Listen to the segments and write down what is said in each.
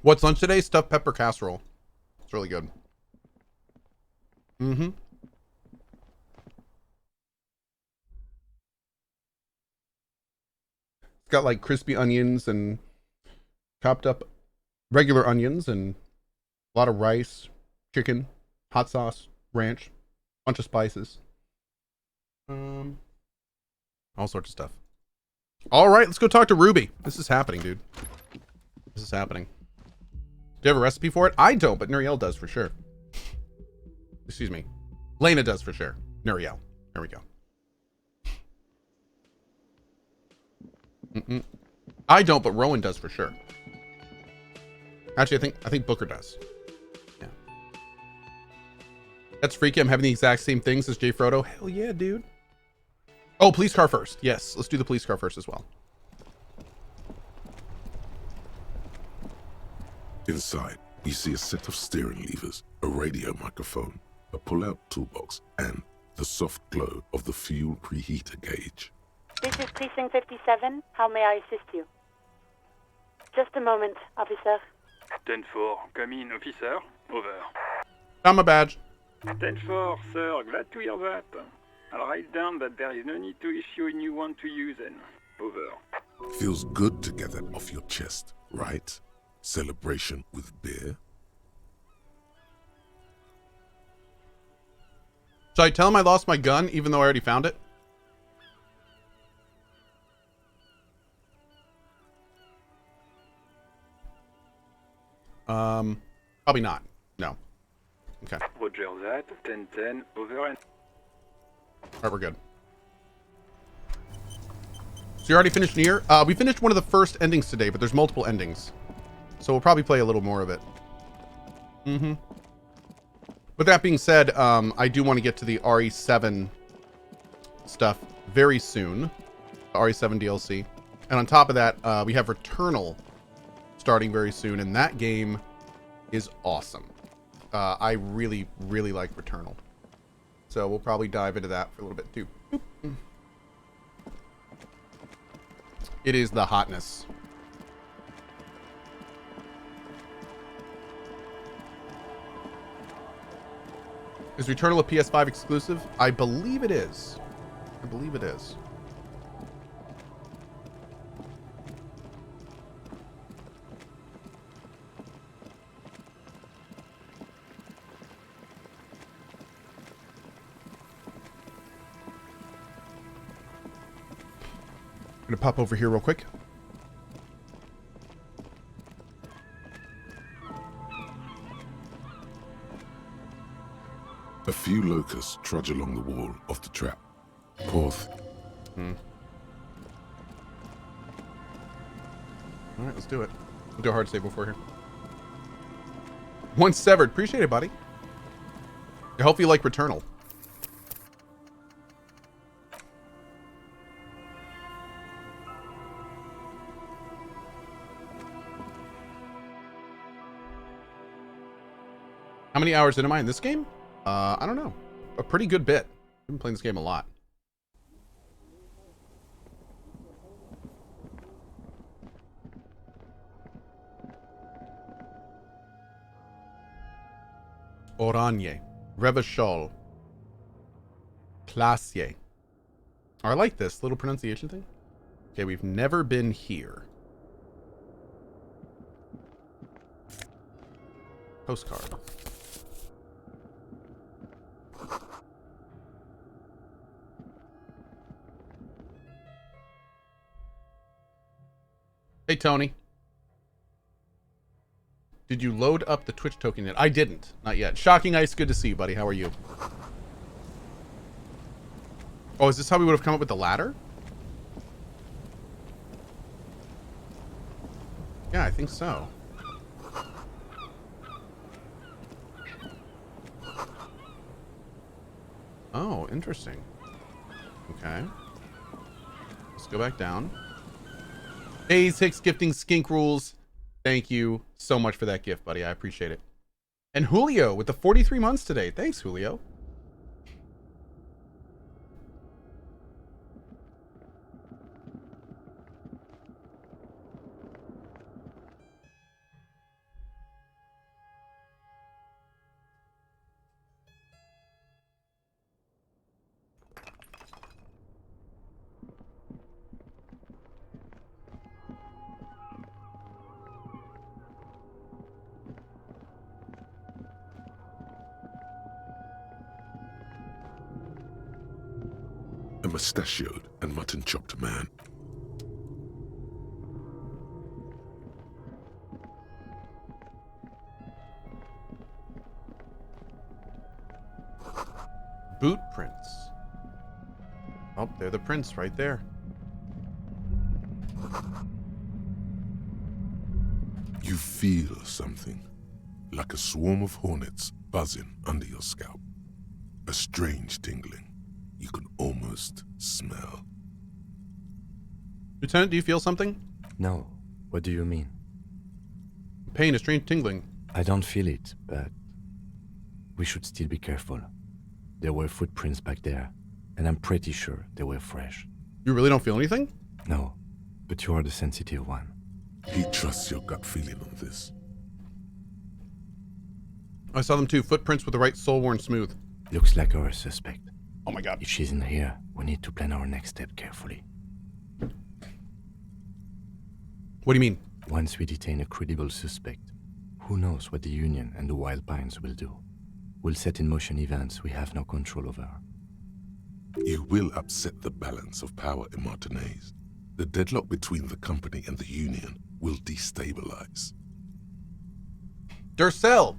What's lunch today? Stuffed pepper casserole. It's really good. Mm-hmm. It's got like crispy onions and chopped up regular onions and a lot of rice, chicken, hot sauce, ranch, bunch of spices. All sorts of stuff. All right, let's go talk to Ruby. This is happening, dude. This is happening. Do you have a recipe for it? I don't, but Nuriel does for sure. Excuse me. Lena does for sure. Nuriel. There we go. I don't, but Rowan does for sure. Actually, I think Booker does. Yeah. That's freaky. I'm having the exact same things as Jay Frodo. Hell yeah, dude. Oh, police car first. Yes, let's do the police car first as well. Inside, we see a set of steering levers, a radio microphone, a pull-out toolbox, and the soft glow of the fuel preheater gauge. This is Precinct 57. How may I assist you? Just a moment, officer. 10-4, come in, officer. Over. Found my badge. 10-4, sir, glad to hear that. I'll write down that there is no need to issue a new one to you then. Over. Feels good to get that off your chest, right? Celebration with beer? Should I tell him I lost my gun even though I already found it? Probably not. No. Okay. Roger that. 10-10, over and... Alright, we're good. So you already finished Nier? We finished one of the first endings today, but there's multiple endings. So we'll probably play a little more of it. Mm-hmm. With that being said, I do want to get to the RE7 stuff very soon. The RE7 DLC. And on top of that, we have Returnal starting very soon, and that game is awesome. I really, really like Returnal. So we'll probably dive into that for a little bit too. It is the hotness. Is Returnal a PS5 exclusive? I believe it is. I believe it is. I'm gonna pop over here real quick. A few locusts trudge along the wall of the trap. Cohh. Alright, let's do it. We'll do a hard save before here. One severed. Appreciate it, buddy. I hope you like Returnal. How many hours in am I in this game? I don't know. A pretty good bit. I've been playing this game a lot. Oranje. Revachol. Classier. Oh, I like this little pronunciation thing. Okay, we've never been here. Postcard. Hey, Tony. Did you load up the Twitch token yet? I didn't. Not yet. Shocking Ice, good to see you, buddy. How are you? Oh, is this how we would have come up with the ladder? Yeah, I think so. Oh, interesting. Okay. Let's go back down. Hayes Hicks gifting skink rules. Thank you so much for that gift, buddy. I appreciate it. And Julio with the 43 months today. Thanks, Julio. mustachioed and mutton-chopped man. Boot prints. Oh, they're the prints right there. You feel something, like a swarm of hornets buzzing under your scalp. A strange tingling you can almost smell. Lieutenant, do you feel something? No. What do you mean? Pain, a strange tingling. I don't feel it, but we should still be careful. There were footprints back there, and I'm pretty sure they were fresh. You really don't feel anything? No, but you are the sensitive one. He trusts your gut feeling on this. I saw them too. Footprints with the right sole worn smooth. Looks like our suspect. Oh my god. If she's in here, we need to plan our next step carefully. What do you mean? Once we detain a credible suspect, who knows what the Union and the Wild Pines will do? We'll set in motion events we have no control over. You will upset the balance of power in Martinez. The deadlock between the company and the Union will destabilize. Durcell!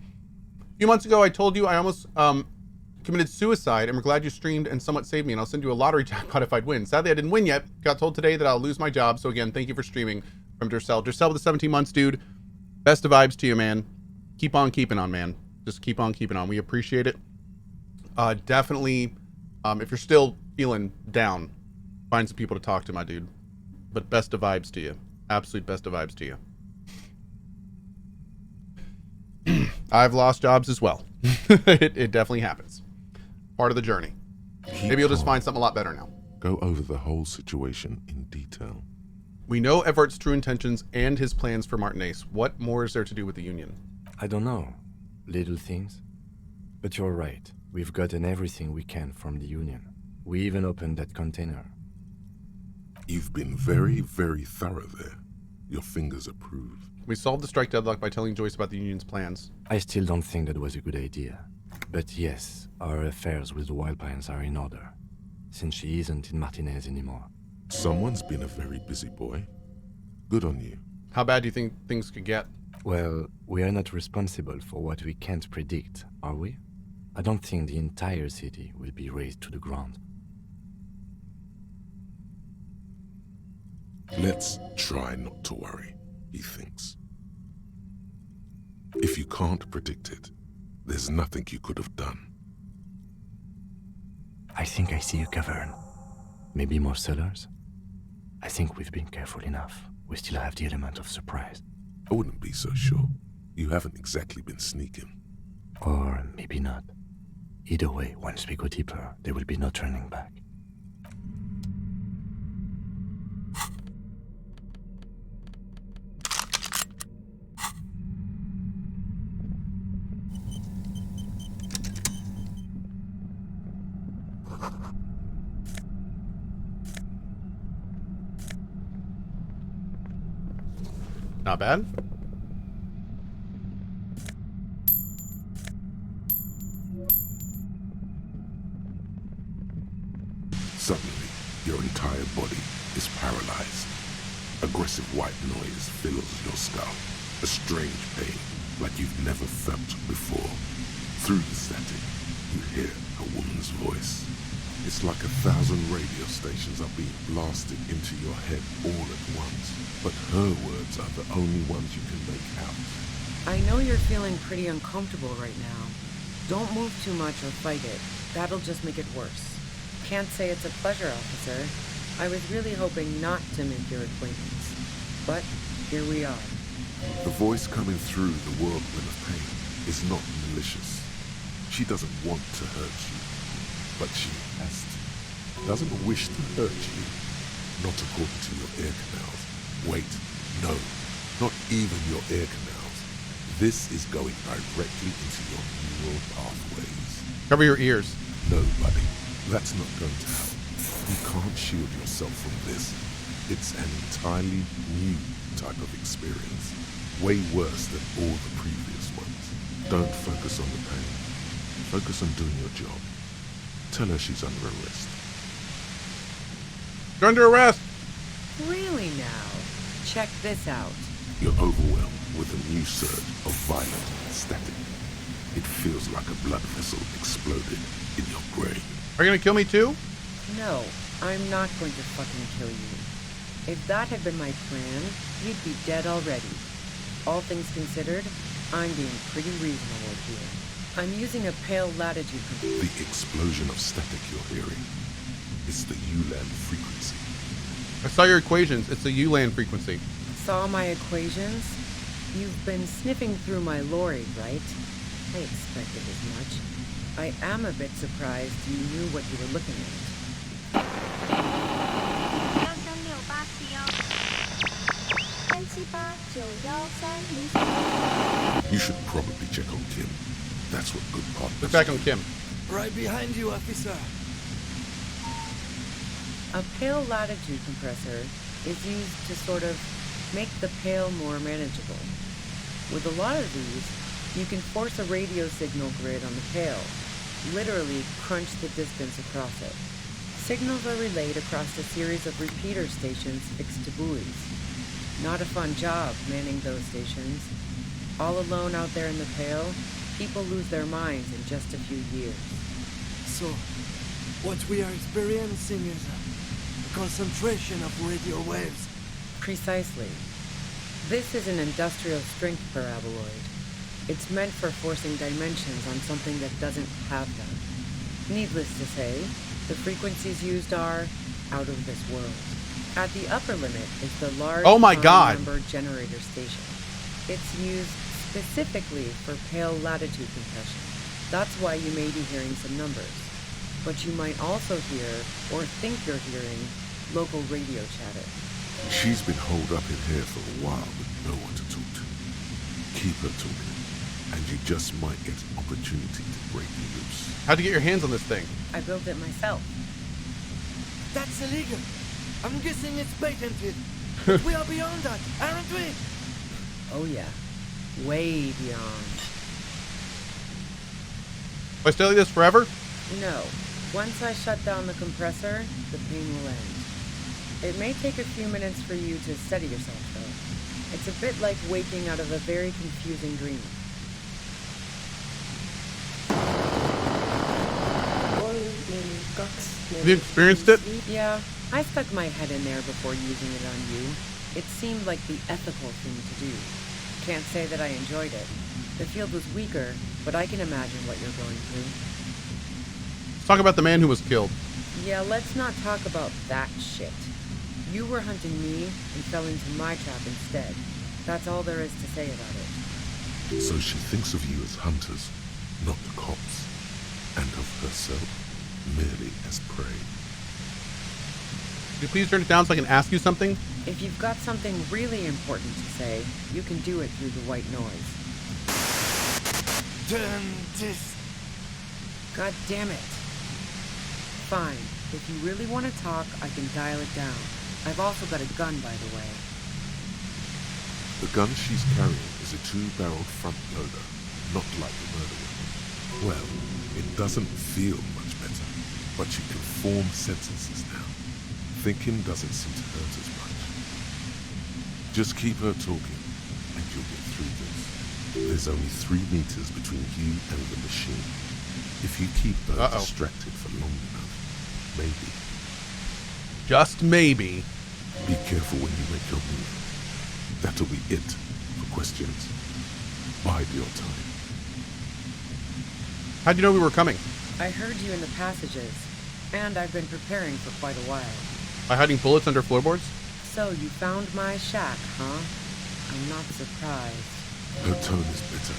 A few months ago, I told you I almost committed suicide, and we're glad you streamed and somewhat saved me, and I'll send you a lottery jackpot if I'd win. Sadly, I didn't win yet. Got told today that I'll lose my job, so again, thank you for streaming. From Durcell. Durcell with the 17 months, dude. Best of vibes to you, man. Keep on keeping on, man. Just keep on keeping on. We appreciate it. Definitely, if you're still feeling down, find some people to talk to, my dude. But best of vibes to you. Absolute best of vibes to you. I've lost jobs as well. It definitely happens. Part of the journey. Maybe you'll just find something a lot better now. Go over the whole situation in detail. We know Everett's true intentions and his plans for Martinez. What more is there to do with the Union? I don't know. Little things. But you're right. We've gotten everything we can from the Union. We even opened that container. You've been very, very thorough there. Your fingers approve. We solved the strike deadlock by telling Joyce about the Union's plans. I still don't think that was a good idea. But yes, our affairs with the Wild Pines are in order, since she isn't in Martinez anymore. Someone's been a very busy boy. Good on you. How bad do you think things could get? Well, we are not responsible for what we can't predict, are we? I don't think the entire city will be razed to the ground. Let's try not to worry, he thinks. If you can't predict it, there's nothing you could have done. I think I see a cavern. Maybe more cellars? I think we've been careful enough. We still have the element of surprise. I wouldn't be so sure. You haven't exactly been sneaking. Or maybe not. Either way, once we go deeper, there will be no turning back. Not bad. Suddenly, your entire body is paralyzed. Aggressive white noise fills your skull. A strange pain, like you've never felt before. Through the static, you hear a woman's voice. It's like 1,000 radio stations are being blasted into your head all at once. But her words are the only ones you can make out. I know you're feeling pretty uncomfortable right now. Don't move too much or fight it. That'll just make it worse. Can't say it's a pleasure, officer. I was really hoping not to make your acquaintance. But here we are. The voice coming through the whirlwind of pain is not malicious. She doesn't want to hurt you, but she has to. Doesn't wish to hurt you. Not according to your ear canals. Wait, no, not even your ear canals. This is going directly into your neural pathways. Cover your ears. No, buddy, that's not going to happen. You can't shield yourself from this. It's an entirely new type of experience. Way worse than all the previous ones. Don't focus on the pain. Focus on doing your job. Tell her she's under arrest. You're under arrest. Really now? Check this out. You're overwhelmed with a new surge of violent static. It feels like a blood vessel exploded in your brain. Are you gonna kill me too? No, I'm not going to fucking kill you. If that had been my plan, you'd be dead already. All things considered, I'm being pretty reasonable here. I'm using a pale latitude computer. The explosion of static you're hearing is the ULAN frequency. I saw your equations. It's the ULAN frequency. Saw my equations? You've been sniffing through my lorry, right? I expected as much. I am a bit surprised you knew what you were looking at. You should probably check on Kim. That's what good partners Look back on Kim. Right behind you, officer. A pale latitude compressor is used to sort of make the pale more manageable. With a lot of these, you can force a radio signal grid on the pale, literally crunch the distance across it. Signals are relayed across a series of repeater stations fixed to buoys. Not a fun job manning those stations. All alone out there in the pale, people lose their minds in just a few years. So, what we are experiencing is a concentration of radio waves. Precisely. This is an industrial strength paraboloid. It's meant for forcing dimensions on something that doesn't have them. Needless to say, the frequencies used are out of this world. At the upper limit is the large Oh my God. number generator station. It's used specifically for pale latitude compression. That's why you may be hearing some numbers. But you might also hear, or think you're hearing, local radio chatter. She's been holed up in here for a while with no one to talk to. Keep her talking, and you just might get an opportunity to break loose. How'd you get your hands on this thing? I built it myself. That's illegal. I'm guessing it's patented. But we are beyond that, aren't we? Oh yeah. Way beyond. Will I stay like this forever? No. Once I shut down the compressor, the pain will end. It may take a few minutes for you to steady yourself, though. It's a bit like waking out of a very confusing dream. Have you experienced it? Yeah, I stuck my head in there before using it on you. It seemed like the ethical thing to do. Can't say that I enjoyed it. The field was weaker, but I can imagine what you're going through. Let's talk about the man who was killed. Yeah, let's not talk about that shit. You were hunting me and fell into my trap instead. That's all there is to say about it. So she thinks of you as hunters, not cops, and of herself merely as prey. Could you please turn it down so I can ask you something? If you've got something really important to say, you can do it through the white noise. Turn this. God damn it. Fine. If you really want to talk, I can dial it down. I've also got a gun, by the way. The gun she's carrying is a 2-barreled front loader, not like the murder weapon. Well, it doesn't feel much better, but you can form sentences now. Thinking doesn't seem to hurt as much. Just keep her talking, and you'll get through this. There's only 3 meters between you and the machine. If you keep her distracted for long enough, maybe. Just maybe. Be careful when you make your move. That'll be it for questions. Bide your time. How'd you know we were coming? I heard you in the passages, and I've been preparing for quite a while. By hiding bullets under floorboards? So you found my shack, huh? I'm not surprised. Her tone is bitter.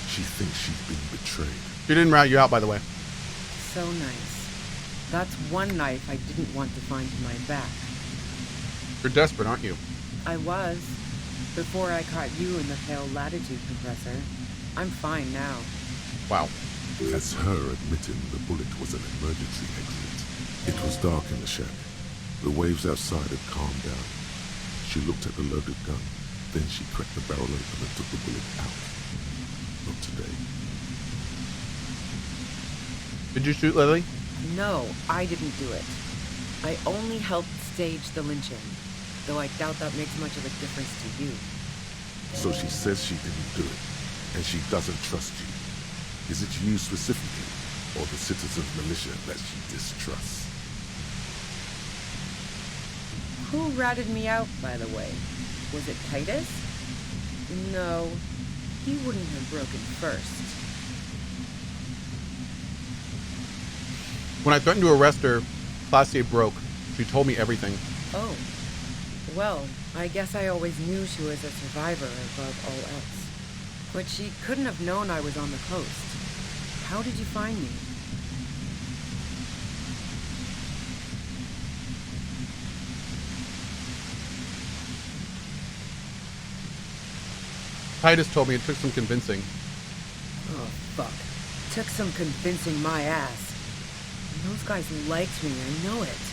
She thinks she's been betrayed. She didn't rat you out, by the way. So nice. That's one knife I didn't want to find in my back. You're desperate, aren't you? I was. Before I caught you in the pale latitude compressor. I'm fine now. Wow. That's her admitting the bullet was an emergency exit. It was dark in the shack. The waves outside had calmed down. She looked at the loaded gun. Then she cracked the barrel open and took the bullet out. Not today. Did you shoot Lily? No, I didn't do it. I only helped staged the lynching, though I doubt that makes much of a difference to you. So she says she didn't do it, and she doesn't trust you. Is it you specifically, or the citizens' militia that she distrusts? Who ratted me out, by the way? Was it Titus? No, he wouldn't have broken first. When I threatened to arrest her, Classier broke. She told me everything. Oh. Well, I guess I always knew she was a survivor above all else. But she couldn't have known I was on the coast. How did you find me? Titus told me it took some convincing. Oh, fuck. Took some convincing my ass. And those guys liked me, I know it.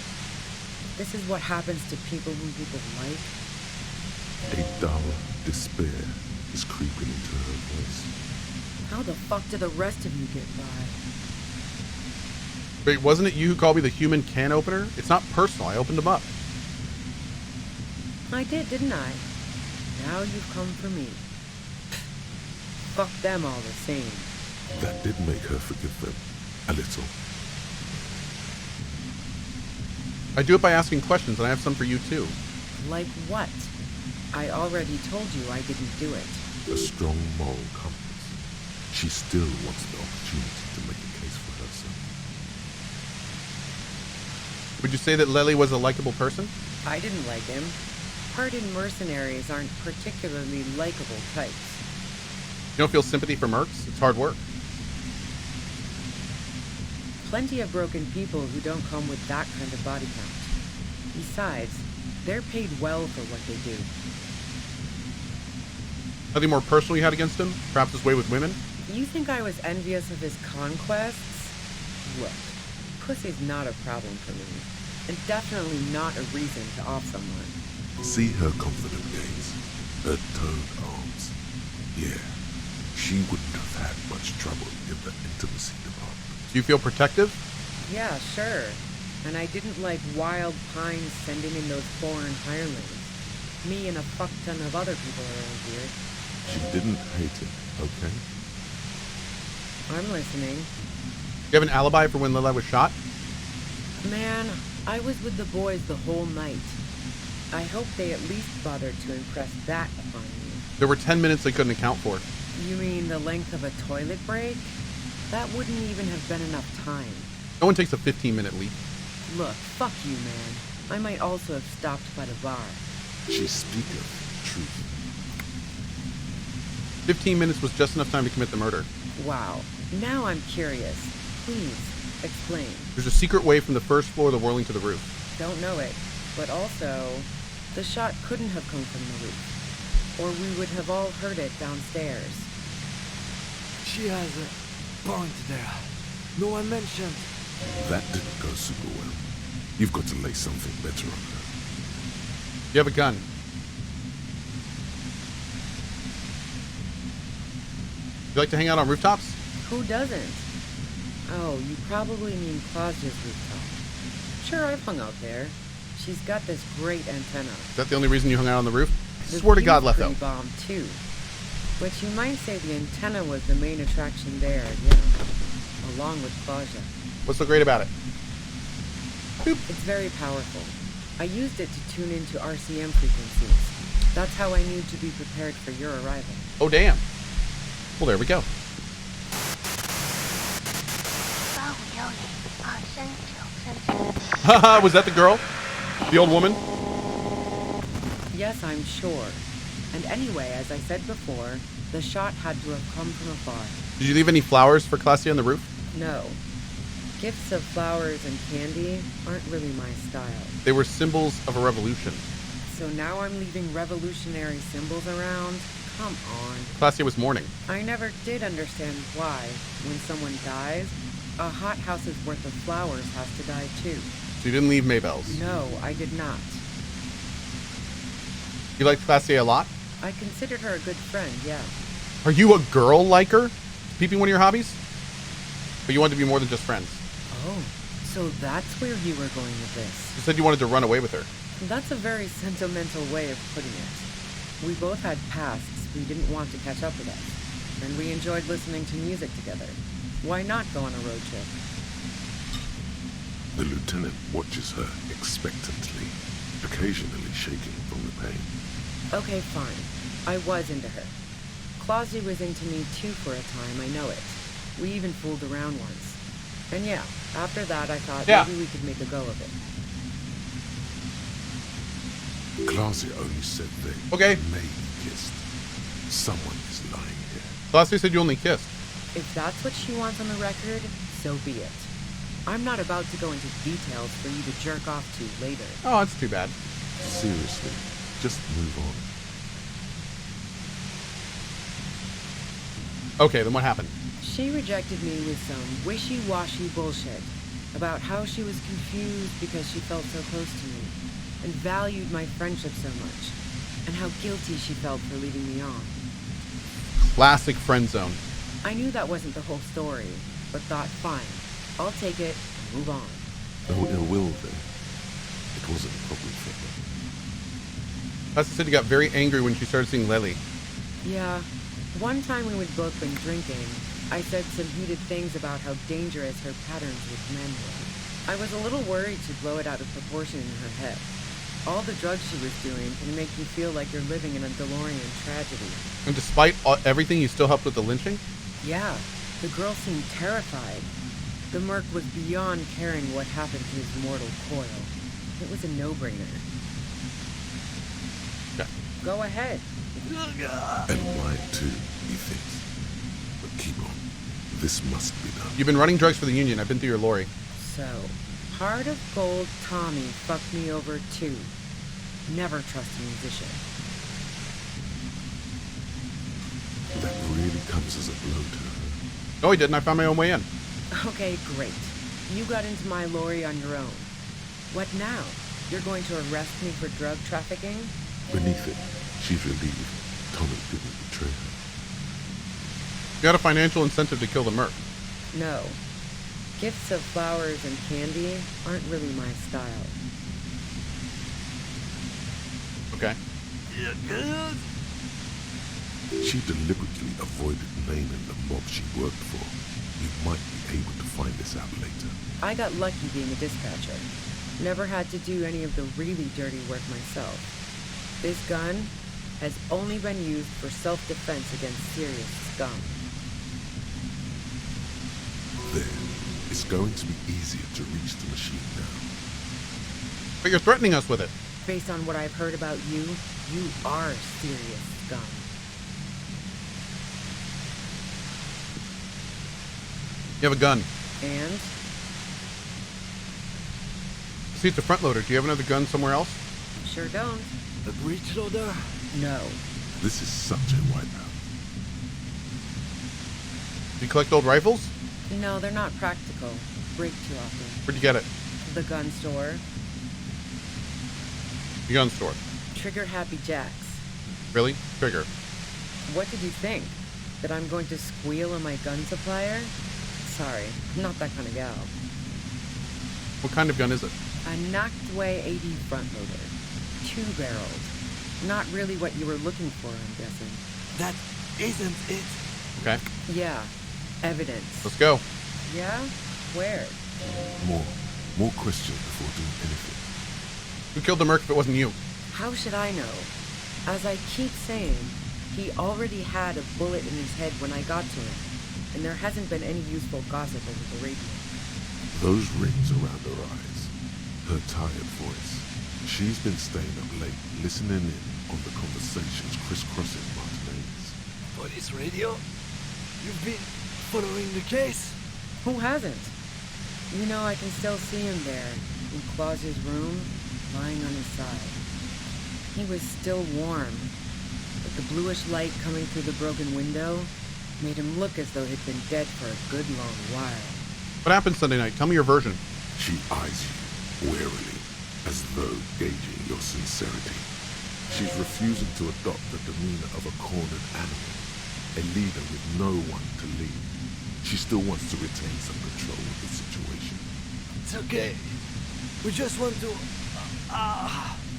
This is what happens to people whom people like. A dull despair is creeping into her voice. How the fuck did the rest of you get by? Wait, wasn't it you who called me the human can opener? It's not personal. I opened them up. I did, didn't I? Now you've come for me. Fuck them all the same. That did make her forgive them. A little. I do it by asking questions, and I have some for you too. Like what? I already told you I didn't do it. A strong moral compass. She still wants the opportunity to make a case for herself. Would you say that Lely was a likable person? I didn't like him. Hardened mercenaries aren't particularly likable types. You don't feel sympathy for mercs? It's hard work. Plenty of broken people who don't come with that kind of body count. Besides, they're paid well for what they do. Nothing more personal you had against him? Perhaps his way with women? You think I was envious of his conquests? Look, pussy's not a problem for me, and definitely not a reason to off someone. See her confident gaze, her toned arms. Yeah, she wouldn't have had much trouble in the intimacy department. Do you feel protective? Yeah, sure. And I didn't like Wild Pines sending in those foreign hirelings. Me and a fuck ton of other people around here. She didn't hate him, okay? I'm listening. You have an alibi for when Lily was shot? Man, I was with the boys the whole night. I hope they at least bothered to impress that upon me. There were 10 minutes they couldn't account for. You mean the length of a toilet break? That wouldn't even have been enough time. No one takes a 15-minute leak. Look, fuck you, man. I might also have stopped by the bar. She speaketh truth. 15 minutes was just enough time to commit the murder. Wow. Now I'm curious. Please, explain. There's a secret way from the first floor of the whirling to the roof. Don't know it. But also, the shot couldn't have come from the roof. Or we would have all heard it downstairs. She has a point there. No one mentioned. That didn't go super well. You've got to lay something better on her. You have a gun. You like to hang out on rooftops? Who doesn't? Oh, you probably mean Claudia's rooftop. Sure, I've hung out there. She's got this great antenna. Is that the only reason you hung out on the roof? The Swear to God, view's left pretty out. bomb too. But you might say the antenna was the main attraction there, yeah. Along with Claudia. What's so great about it? Boop. It's very powerful. I used it to tune into RCM frequencies. That's how I knew to be prepared for your arrival. Oh, damn. Well, there we go. Haha, was that the girl? The old woman? Yes, I'm sure. And anyway, as I said before, the shot had to have come from afar. Did you leave any flowers for Classy on the roof? No. Gifts of flowers and candy aren't really my style. They were symbols of a revolution. So now I'm leaving revolutionary symbols around? Come on. Classy was mourning. I never did understand why, when someone dies, a hothouse's worth of flowers has to die too. So you didn't leave Maybelle's. No, I did not. You liked Classy a lot? I considered her a good friend, yeah. Are you a girl liker? Peeping one of your hobbies? But you want to be more than just friends. Oh, So that's where you were going with this. You said you wanted to run away with her. That's a very sentimental way of putting it. We both had pasts who didn't want to catch up with us, and we enjoyed listening to music together. Why not go on a road trip? The lieutenant watches her expectantly, occasionally shaking from the pain. Okay, fine. I was into her. Clausy was into me too for a time, I know it. We even fooled around once. And yeah, after that I thought maybe we could make a go of it. Clausy only said they maybe kissed. Someone is lying here. Clausy said you only kissed. If that's what she wants on the record, so be it. I'm not about to go into details for you to jerk off to later. Oh, that's too bad. Seriously, just move on. Okay, then what happened? She rejected me with some wishy-washy bullshit about how she was confused because she felt so close to me and valued my friendship so much, and how guilty she felt for leaving me on. Classic friend zone. I knew that wasn't the whole story, but thought, fine, I'll take it and move on. No ill will then. It wasn't a problem for her. Clausy said you got very angry when she started seeing Lily. Yeah, one time when we'd both been drinking, I said some heated things about how dangerous her patterns with men were. I was a little worried she'd blow it out of proportion in her head. All the drugs she was doing can make you feel like you're living in a DeLorean tragedy. And despite everything, you still helped with the lynching? Yeah, the girl seemed terrified. The merc was beyond caring what happened to his mortal coil. It was a no-brainer. Yeah. Go ahead. And mine too, he thinks. But keep on. This must be done. You've been running drugs for the Union. I've been through your lorry. So, Heart of Gold Tommy fucked me over too. Never trust a musician. That really comes as a blow to her. No, he didn't. I found my own way in. Okay, great. You got into my lorry on your own. What now? You're going to arrest me for drug trafficking? Beneath it, she's relieved Tommy didn't betray her. You had a financial incentive to kill the merc. No. Gifts of flowers and candy aren't really my style. Okay. She deliberately avoided naming the mob she worked for. You might be able to find this out later. I got lucky being a dispatcher. Never had to do any of the really dirty work myself. This gun has only been used for self-defense against serious scum. There. It's going to be easier to reach the machine now. But you're threatening us with it. Based on what I've heard about you, you are serious scum. You have a gun. And? See, it's a front loader. Do you have another gun somewhere else? Sure don't. A breech loader? No. This is such a wipeout. Do you collect old rifles? No, they're not practical. Break too often. Where'd you get it? The gun store. The gun store. Trigger Happy Jacks. Really? Trigger. What did you think? That I'm going to squeal on my gun supplier? Sorry, I'm not that kind of gal. What kind of gun is it? A Noctway 80 front loader. 2-barreled. Not really what you were looking for, I'm guessing. That isn't it. Okay. Yeah. Evidence. Let's go. Yeah? Where? More questions before doing anything. Who killed the merc if it wasn't you? How should I know? As I keep saying, he already had a bullet in his head when I got to him, and there hasn't been any useful gossip over the radio. Those rings around her eyes. Her tired voice. She's been staying up late, listening in on the conversations crisscrossing Martinez. Police radio? You've been following the case? Who hasn't? You know, I can still see him there, in Claus's room, lying on his side. He was still warm, but the bluish light coming through the broken window made him look as though he'd been dead for a good long while. What happened Sunday night? Tell me your version. She eyes you warily, as though gauging your sincerity. She's refusing to adopt the demeanor of a cornered animal, a leader with no one to lead. She still wants to retain some control of the situation. It's okay. We just want to...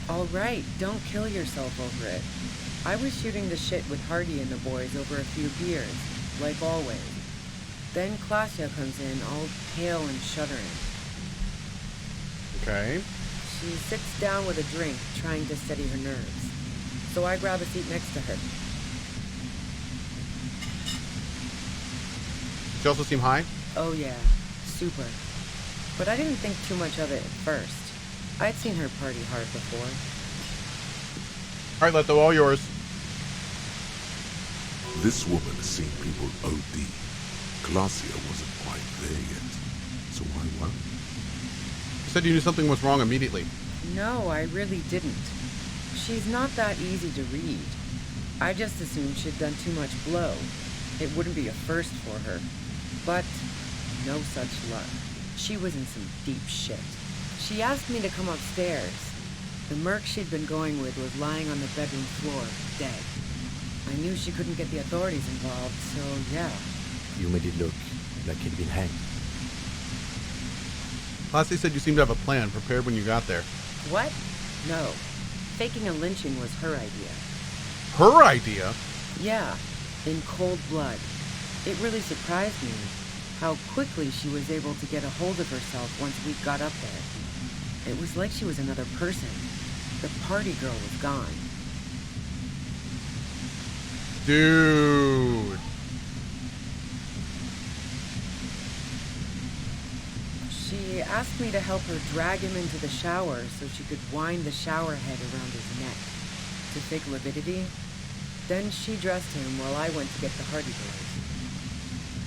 All right, don't kill yourself over it. I was shooting the shit with Hardy and the boys over a few beers, like always. Then Klasya comes in, all pale and shuddering. Okay. She sits down with a drink, trying to steady her nerves. So I grab a seat next to her. She also seem high? Oh yeah, super. But I didn't think too much of it at first. I'd seen her party hard before. All right, Leto, all yours. This woman has seen people OD. Glacia wasn't quite there yet. So why what? You said you knew something was wrong immediately. No, I really didn't. She's not that easy to read. I just assumed she'd done too much blow. It wouldn't be a first for her. But no such luck. She was in some deep shit. She asked me to come upstairs. The merc she'd been going with was lying on the bedroom floor, dead. I knew she couldn't get the authorities involved, so yeah. You made it look like he'd been hanged. Lassie said you seemed to have a plan prepared when you got there. What? No. Faking a lynching was her idea. Her idea? Yeah, in cold blood. It really surprised me how quickly she was able to get a hold of herself once we got up there. It was like she was another person. The party girl was gone. Dude. She asked me to help her drag him into the shower so she could wind the shower head around his neck to fake lividity. Then she dressed him while I went to get the Hardy Boys.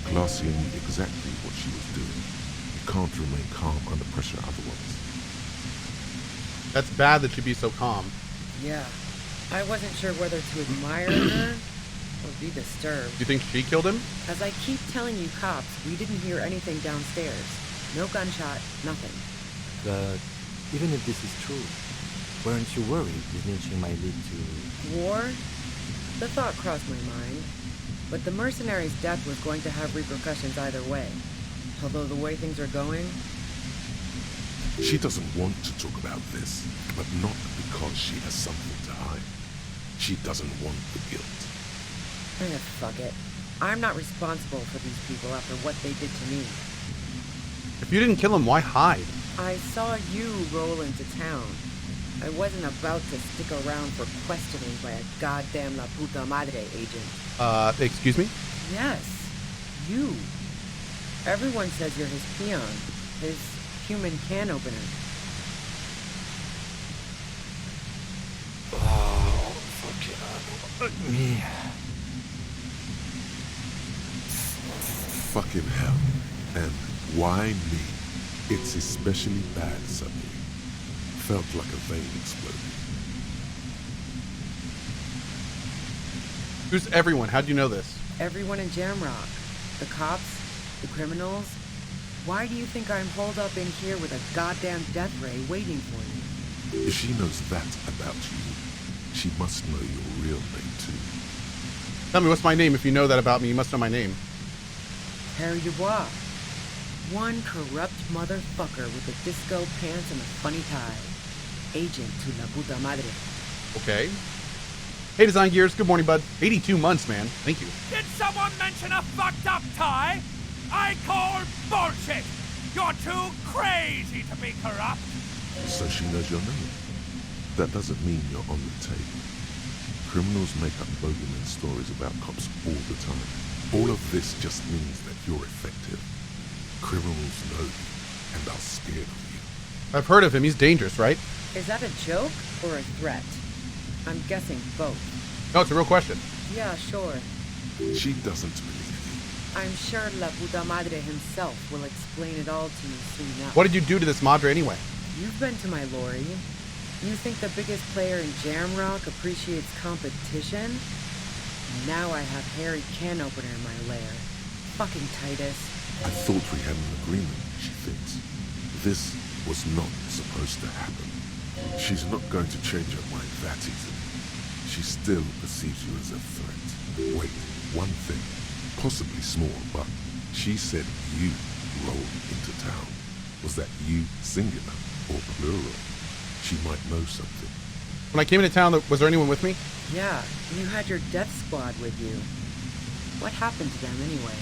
Glacia knew exactly what she was doing. You can't remain calm under pressure otherwise. That's bad that she'd be so calm. Yeah. I wasn't sure whether to admire her or be disturbed. Do you think she killed him? As I keep telling you cops, we didn't hear anything downstairs. No gunshot, nothing. But even if this is true, weren't you worried this lynching might lead to... War? The thought crossed my mind. But the mercenary's death was going to have repercussions either way. Although the way things are going... She doesn't want to talk about this, but not because she has something to hide. She doesn't want the guilt. Fuck it. I'm not responsible for these people after what they did to me. If you didn't kill him, why hide? I saw you roll into town. I wasn't about to stick around for questioning by a goddamn La Puta Madre agent. Excuse me? Yes, you. Everyone says you're his peon, his human can opener. Oh, fucking me. Fucking hell. And why me? It's especially bad suddenly. Felt like a vein exploded. Who's everyone? How'd you know this? Everyone in Jamrock. The cops, the criminals. Why do you think I'm holed up in here with a goddamn death ray waiting for you? If she knows that about you, she must know your real name too. Tell me, what's my name? If you know that about me, you must know my name. Harry Dubois. One corrupt motherfucker with the disco pants and a funny tie. Agent to La Puta Madre. Okay. Hey, Design Gears. Good morning, bud. 82 months, man. Thank you. Did someone mention a fucked up tie? I call bullshit! You're too crazy to be corrupt! So she knows your name. That doesn't mean you're on the tape. Criminals make up bogeyman stories about cops all the time. All of this just means that you're effective. Criminals know you and are scared of you. I've heard of him. He's dangerous, right? Is that a joke or a threat? I'm guessing both. No, it's a real question. Yeah, sure. She doesn't believe I'm sure La Puta Madre himself will explain it all to me soon enough. What did you do to this Madre anyway? You've been to my lorry. You think the biggest player in Jamrock appreciates competition? Now I have Harry Can Opener in my lair. Fucking Titus. you. I thought we had an agreement, she thinks. This was not supposed to happen. She's not going to change her mind that easily. She still perceives you as a threat. Wait, one thing. Possibly small, but she said you rolled into town. Was that you, singular or plural? She might know something. When I came into town, was there anyone with me? Yeah, you had your death squad with you. What happened to them anyway?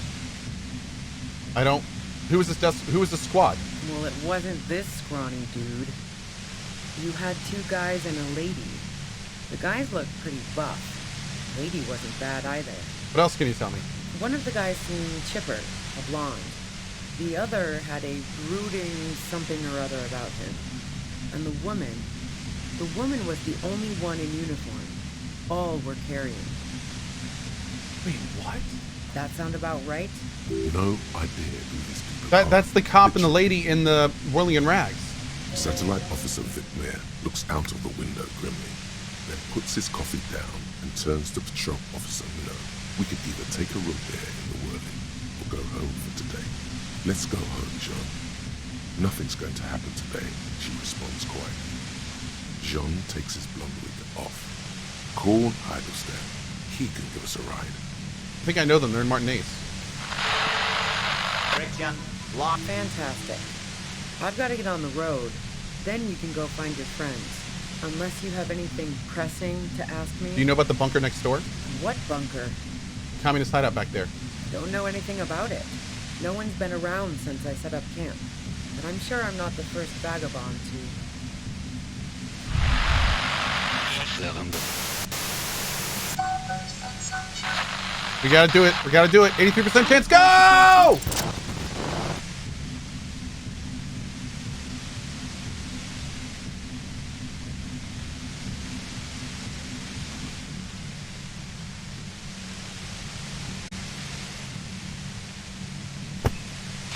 I don't... Who was the squad? Well, it wasn't this scrawny dude. You had 2 guys and a lady. The guys looked pretty buff. The lady wasn't bad either. What else can you tell me? One of the guys seemed chipper, a blonde. The other had a brooding something or other about him. And the woman was the only one in uniform. All were carrying. Wait, what? That sound about right? No idea who these people are. That's the cop and the lady in the whirling in rags. Satellite Officer Vicmere looks out of the window grimly, then puts his coffee down and turns to Patrol Officer Miller. We could either take a room there in the whirling or go home for today. Let's go home, Jean. Nothing's going to happen today, she responds quietly. Jean takes his blonde wig off. Call Heidelstein. He can give us a ride. I think I know them. They're in Martinez. Fantastic. I've got to get on the road. Then you can go find your friends. Unless you have anything pressing to ask me. Do you know about the bunker next door? What bunker? Communist hideout back there. Don't know anything about it. No one's been around since I set up camp. But I'm sure I'm not the first vagabond to... We gotta do it. 83% chance. Go!